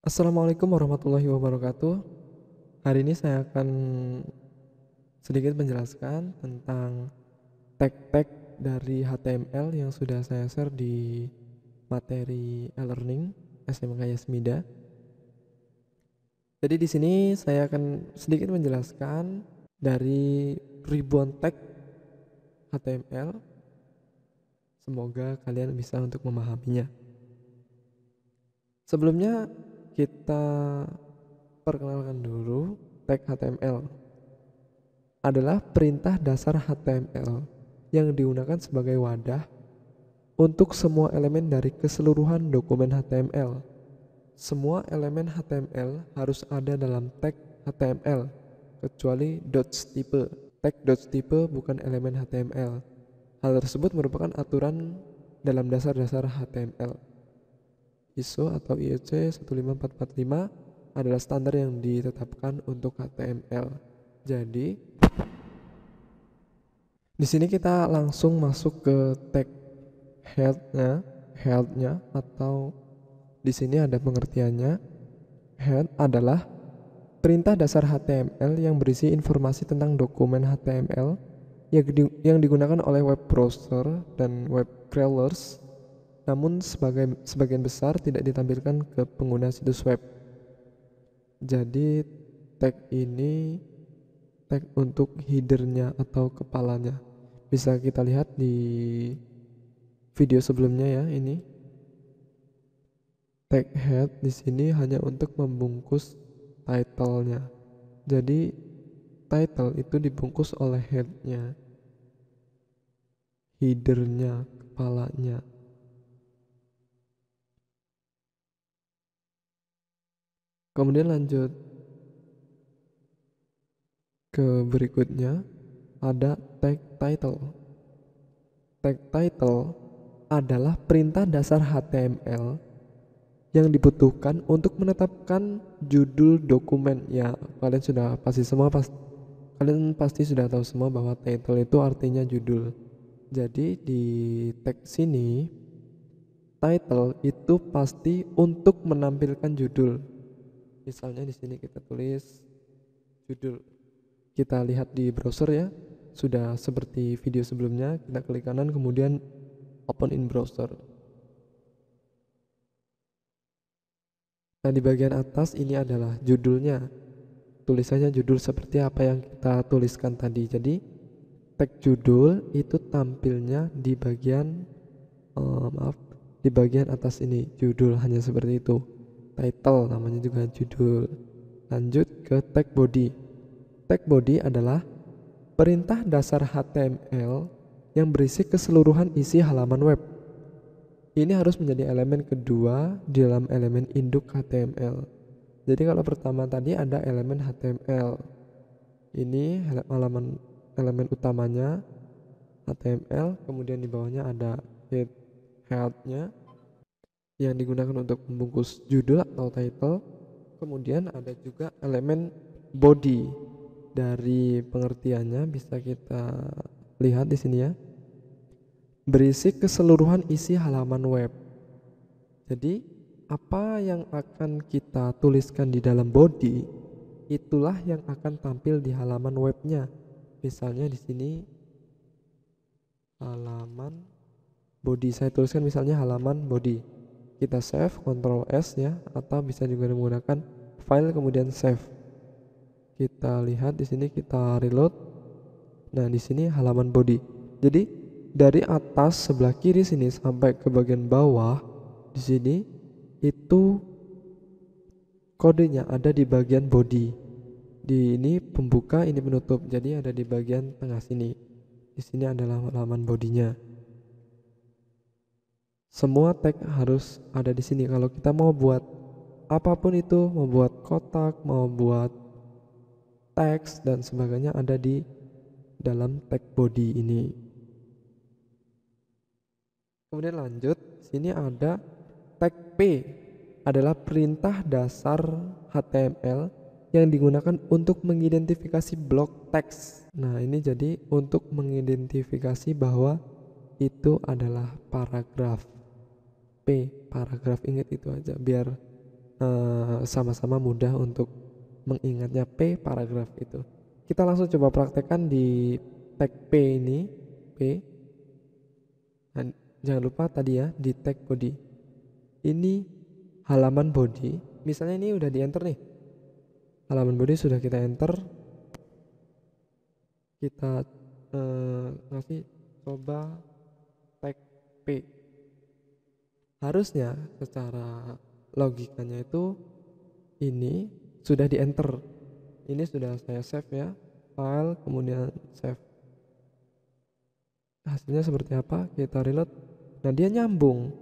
Assalamualaikum warahmatullahi wabarakatuh. Hari ini saya akan sedikit menjelaskan tentang tag-tag dari HTML yang sudah saya share di materi e-learning SMK Yasmida. Jadi di sini saya akan sedikit menjelaskan dari ribuan tag HTML. Semoga kalian bisa untuk memahaminya. Sebelumnya kita perkenalkan dulu. Tag HTML adalah perintah dasar HTML yang digunakan sebagai wadah untuk semua elemen dari keseluruhan dokumen HTML. Semua elemen HTML harus ada dalam tag HTML kecuali dots type. Tag dots type bukan elemen HTML. Hal tersebut merupakan aturan dalam dasar-dasar HTML. ISO atau IEC 15445 adalah standar yang ditetapkan untuk HTML. Jadi di sini kita langsung masuk ke tag headnya atau di sini ada pengertiannya. Head adalah perintah dasar HTML yang berisi informasi tentang dokumen HTML yang digunakan oleh web browser dan web crawlers, namun sebagian besar tidak ditampilkan ke pengguna situs web. Jadi tag ini tag untuk headernya atau kepalanya. Bisa kita lihat di video sebelumnya ya, ini tag head di sini hanya untuk membungkus title-nya. Jadi title itu dibungkus oleh head-nya, header-nya, kepalanya. Kemudian lanjut ke berikutnya, ada tag title. Tag title adalah perintah dasar HTML yang dibutuhkan untuk menetapkan judul dokumen. Ya, kalian pasti sudah tahu semua bahwa title itu artinya judul. Jadi di tag sini title itu pasti untuk menampilkan judul. Misalnya di sini kita tulis judul. Kita lihat di browser ya, sudah seperti video sebelumnya, kita klik kanan kemudian open in browser. Nah, di bagian atas ini adalah judulnya. Tulisannya judul seperti apa yang kita tuliskan tadi. Jadi tag judul itu tampilnya di bagian di bagian atas ini, judul hanya seperti itu. Title namanya juga judul. Lanjut ke tag body. Tag body adalah perintah dasar HTML yang berisi keseluruhan isi halaman web. Ini harus menjadi elemen kedua di dalam elemen induk HTML. Jadi kalau pertama tadi ada elemen HTML. Ini elemen utamanya HTML, kemudian di bawahnya ada head-nya yang digunakan untuk membungkus judul atau title. Kemudian ada juga elemen body. Dari pengertiannya bisa kita lihat di sini ya. Berisi keseluruhan isi halaman web. Jadi apa yang akan kita tuliskan di dalam body, itulah yang akan tampil di halaman webnya. Misalnya di sini halaman body, saya tuliskan misalnya halaman body. Kita save, Ctrl S ya, atau bisa juga menggunakan file kemudian save. Kita lihat di sini, kita reload. Nah, di sini halaman body. Jadi dari atas sebelah kiri sini sampai ke bagian bawah di sini itu kodenya ada di bagian body. Di ini pembuka, ini penutup. Jadi ada di bagian tengah sini. Di sini adalah halaman bodinya. Semua tag harus ada di sini. Kalau kita mau buat apapun itu, mau buat kotak, mau buat teks dan sebagainya, ada di dalam tag body ini. Kemudian lanjut, sini ada tag P, adalah perintah dasar HTML yang digunakan untuk mengidentifikasi blok teks. Nah, ini jadi untuk mengidentifikasi bahwa itu adalah paragraf. P, paragraf, ingat itu aja biar sama-sama mudah untuk mengingatnya. P paragraf itu kita langsung coba praktekkan di tag P ini. P, dan jangan lupa tadi ya di tag body ini halaman body, misalnya ini udah di enter nih, halaman body sudah kita enter, kita ngasih coba tag P. Harusnya secara logikanya itu ini sudah di enter, ini sudah saya save ya, file kemudian save. Hasilnya seperti apa, kita reload. Nah dia nyambung,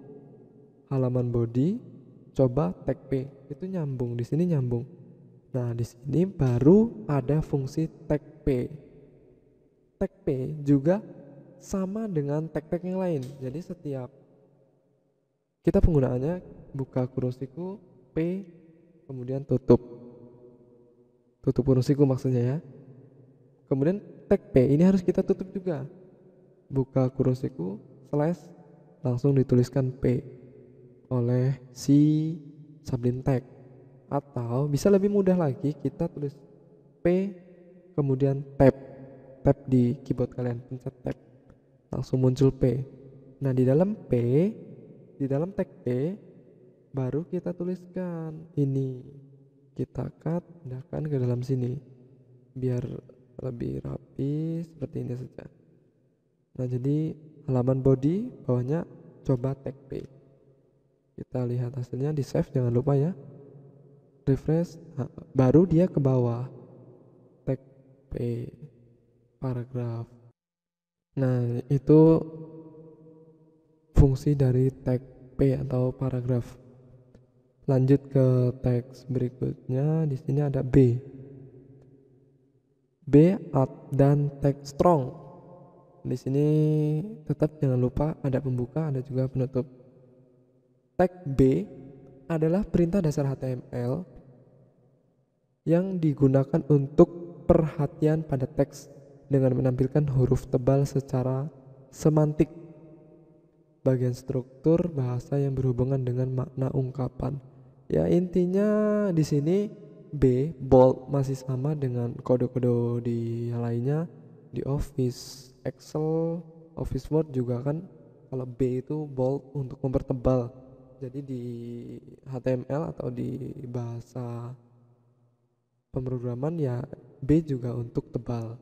halaman body coba tag P itu nyambung, di sini nyambung. Nah di sini baru ada fungsi tag P. Tag P juga sama dengan tag-tag yang lain, jadi setiap kita penggunaannya buka kurung siku P kemudian tutup kurung siku maksudnya ya. Kemudian tag P ini harus kita tutup juga, buka kurung siku slash langsung dituliskan P oleh si sublim tag, atau bisa lebih mudah lagi kita tulis P kemudian tab di keyboard kalian, pencet tab langsung muncul P. Nah di dalam P, di dalam tag P baru kita tuliskan ini, kita cut pindahkan ke dalam sini biar lebih rapi seperti ini saja. Nah jadi halaman body bawahnya coba tag P, kita lihat hasilnya, di save jangan lupa ya, refresh. Nah, baru dia ke bawah tag P paragraf. Nah itu fungsi dari tag P atau paragraf. Lanjut ke teks berikutnya, di sini ada B dan tag strong. Di sini tetap jangan lupa ada pembuka, ada juga penutup. Tag B adalah perintah dasar HTML yang digunakan untuk perhatian pada teks dengan menampilkan huruf tebal secara semantik, bagian struktur bahasa yang berhubungan dengan makna ungkapan. Ya intinya di sini B bold masih sama dengan kode-kode di yang lainnya, di Office, Excel, Office Word juga kan, kalau B itu bold untuk mempertebal. Jadi di HTML atau di bahasa pemrograman ya B juga untuk tebal.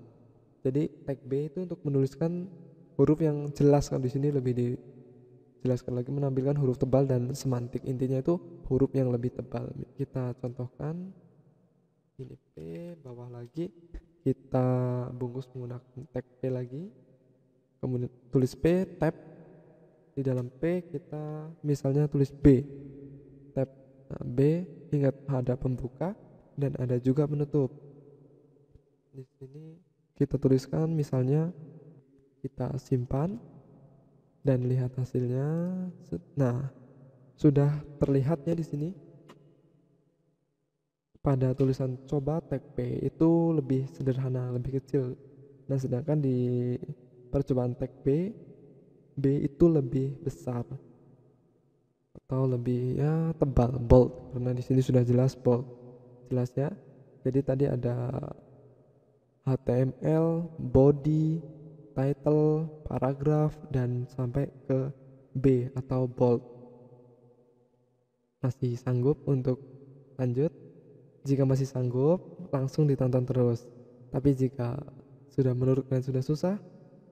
Jadi tag B itu untuk menuliskan huruf yang jelas, kalau di sini lebih dijelaskan lagi menampilkan huruf tebal dan semantik, intinya itu huruf yang lebih tebal. Kita contohkan ini P, bawah lagi kita bungkus menggunakan tag P lagi, kemudian tulis P, tab, di dalam P kita misalnya tulis B, tab. Nah, B ingat ada pembuka dan ada juga penutup. Di sini kita tuliskan misalnya, kita simpan dan lihat hasilnya. Nah, sudah terlihat ya di sini. Pada tulisan coba tag P itu lebih sederhana, lebih kecil. Nah, sedangkan di percobaan tag B itu lebih besar atau lebih ya tebal, bold, karena di sini sudah jelas bold. Jelas ya. Jadi tadi ada HTML, body, title, paragraf, dan sampai ke B atau bold. Masih sanggup untuk lanjut? Jika masih sanggup, langsung ditonton terus. Tapi jika sudah menurut kalian sudah susah,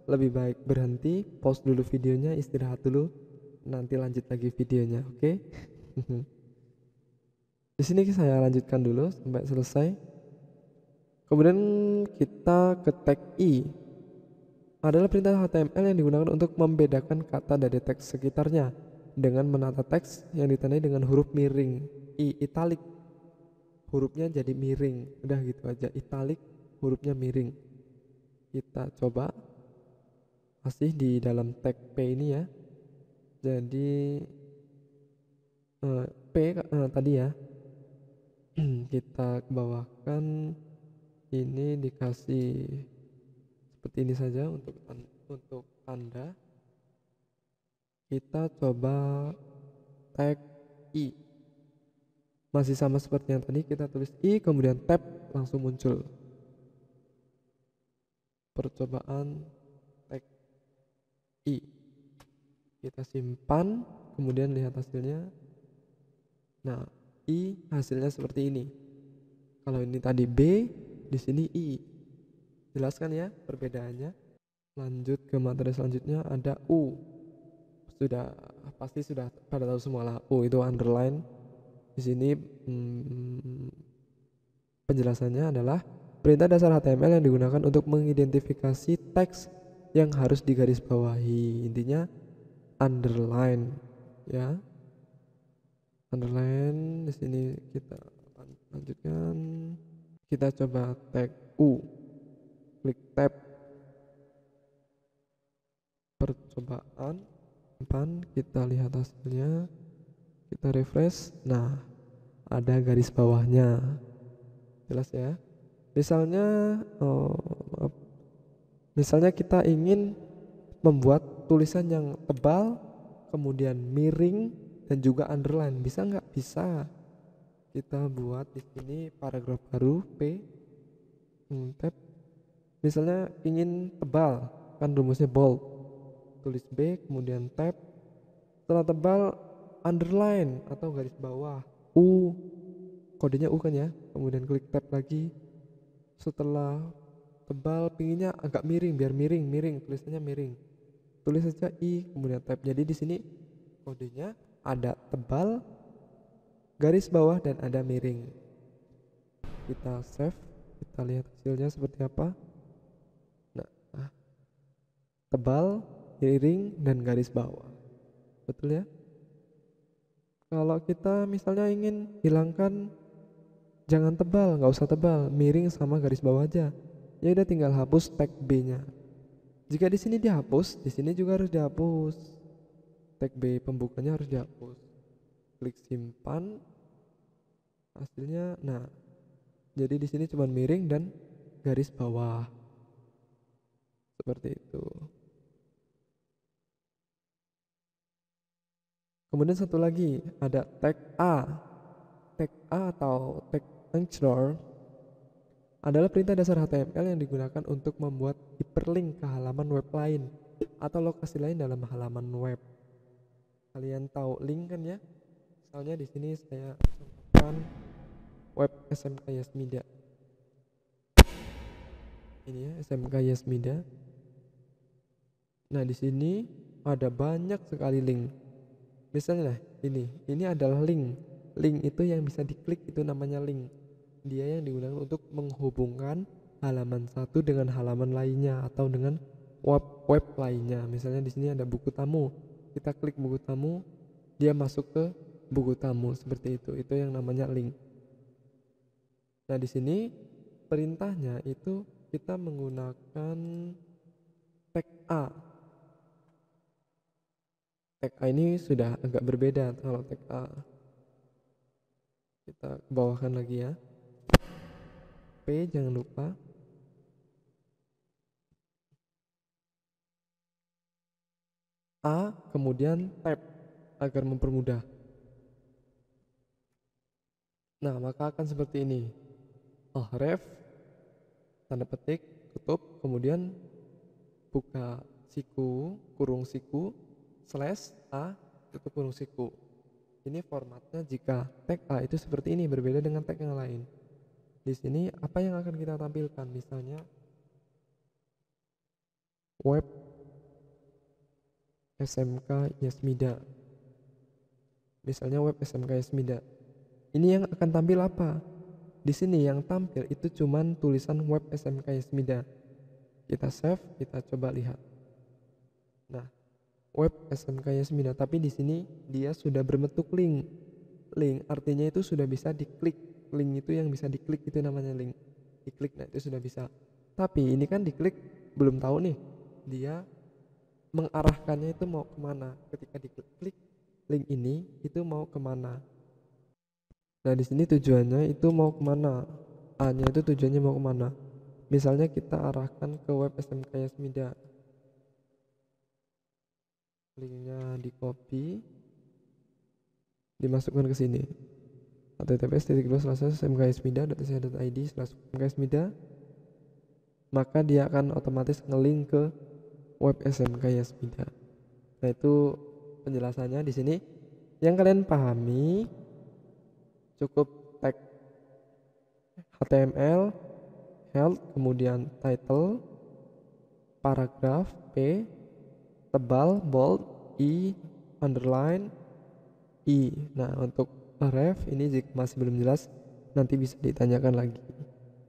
lebih baik berhenti, pause dulu videonya, istirahat dulu, nanti lanjut lagi videonya, oke? Di sini saya lanjutkan dulu sampai selesai. Kemudian kita ke tag I, adalah perintah HTML yang digunakan untuk membedakan kata dari teks sekitarnya dengan menata teks yang ditandai dengan huruf miring I italik, hurufnya jadi miring, udah gitu aja, italik hurufnya miring. Kita coba masih di dalam tag P ini ya. Jadi P tadi ya kita bawahkan ini, dikasih seperti ini saja untuk tanda. Kita coba tag I, Masih sama seperti yang tadi, kita tulis I kemudian tab, langsung muncul percobaan tag I. Kita simpan, kemudian lihat hasilnya. Nah, I hasilnya seperti ini. Kalau ini tadi B, di sini I. Jelaskan ya perbedaannya. Lanjut ke materi selanjutnya, ada U. Pasti sudah pada tahu semua lah, U itu underline. Di sini penjelasannya adalah perintah dasar HTML yang digunakan untuk mengidentifikasi teks yang harus digarisbawahi. Intinya underline ya. Underline di sini kita lanjutkan. Kita coba tag U. Klik tab. Percobaan. Kita lihat hasilnya. Kita refresh. Nah, ada garis bawahnya. Jelas ya. Misalnya kita ingin membuat tulisan yang tebal, kemudian miring dan juga underline, bisa nggak? Bisa. Kita buat di sini paragraf baru P, tab. Misalnya ingin tebal, kan rumusnya bold. Tulis B, kemudian tab. Setelah tebal, underline atau garis bawah U. Kodenya U kan ya. Kemudian klik tab lagi. Setelah tebal, pinginnya agak miring, biar miring, tulisannya miring. Tulis saja I, kemudian tab. Jadi di sini kodenya ada tebal, garis bawah dan ada miring. Kita save, kita lihat hasilnya seperti apa. Nah, tebal, miring dan garis bawah. Betul ya? Kalau kita misalnya ingin hilangkan, jangan tebal, nggak usah tebal, miring sama garis bawah aja. Ya udah, tinggal hapus tag B-nya. Jika di sini dihapus, di sini juga harus dihapus. Tag B pembukanya harus dihapus. Klik simpan. Hasilnya, nah, jadi di sini cuma miring dan garis bawah. Seperti itu. Kemudian satu lagi, ada tag A. Tag A atau tag anchor adalah perintah dasar HTML yang digunakan untuk membuat hyperlink ke halaman web lain atau lokasi lain dalam halaman web. Kalian tahu link kan ya? Misalnya di sini saya contohkan web SMK Yasmida. Ini ya, SMK Yasmida. Nah, di sini ada banyak sekali link. Misalnya ini adalah link. Link itu yang bisa diklik, itu namanya link. Dia yang digunakan untuk menghubungkan halaman satu dengan halaman lainnya atau dengan web lainnya. Misalnya di sini ada buku tamu. Kita klik buku tamu, dia masuk ke buku tamu, seperti itu. Itu yang namanya link. Nah, di sini perintahnya itu kita menggunakan tag A. Tag A ini sudah agak berbeda kalau tag A. Kita bawahkan lagi ya. P jangan lupa. A kemudian tab agar mempermudah. Nah, maka akan seperti ini. Ref, tanda petik, tutup, kemudian buka siku, kurung siku, slash A, tutup kurung siku. Ini formatnya jika tag A itu seperti ini, berbeda dengan tag yang lain. Di sini apa yang akan kita tampilkan? Misalnya web SMK Yasmida. Misalnya web SMK Yasmida. Ini yang akan tampil apa? Di sini yang tampil itu cuman tulisan web SMK Yasmida. Kita save, kita coba lihat. Nah, web SMK Yasmida, tapi di sini dia sudah berbentuk link. Link artinya itu sudah bisa diklik. Link itu yang bisa diklik itu namanya link. Diklik, nah itu sudah bisa. Tapi ini kan diklik belum tahu nih dia mengarahkannya itu mau kemana. Ketika diklik link ini itu mau kemana. Nah, di sini tujuannya itu mau kemana. A-nya itu tujuannya mau kemana. Misalnya kita arahkan ke web SMK Yasmida. Linknya di copy, dimasukkan ke sini. https://smksmida.ac.id/smksmida, maka dia akan otomatis ngelink ke web SMK Yasmida. Nah, itu penjelasannya di sini. Yang kalian pahami cukup tag HTML, health, kemudian title, paragraf, P, tebal, bold, I, underline, I. Nah, untuk ref ini jika masih belum jelas nanti bisa ditanyakan lagi.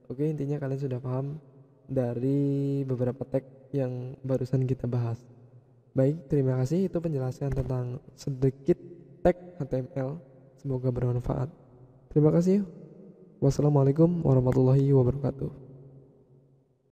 Oke, intinya kalian sudah paham dari beberapa tag yang barusan kita bahas. Baik, terima kasih, itu penjelasan tentang sedikit tag HTML. Semoga bermanfaat. Terima kasih. Wassalamualaikum warahmatullahi wabarakatuh.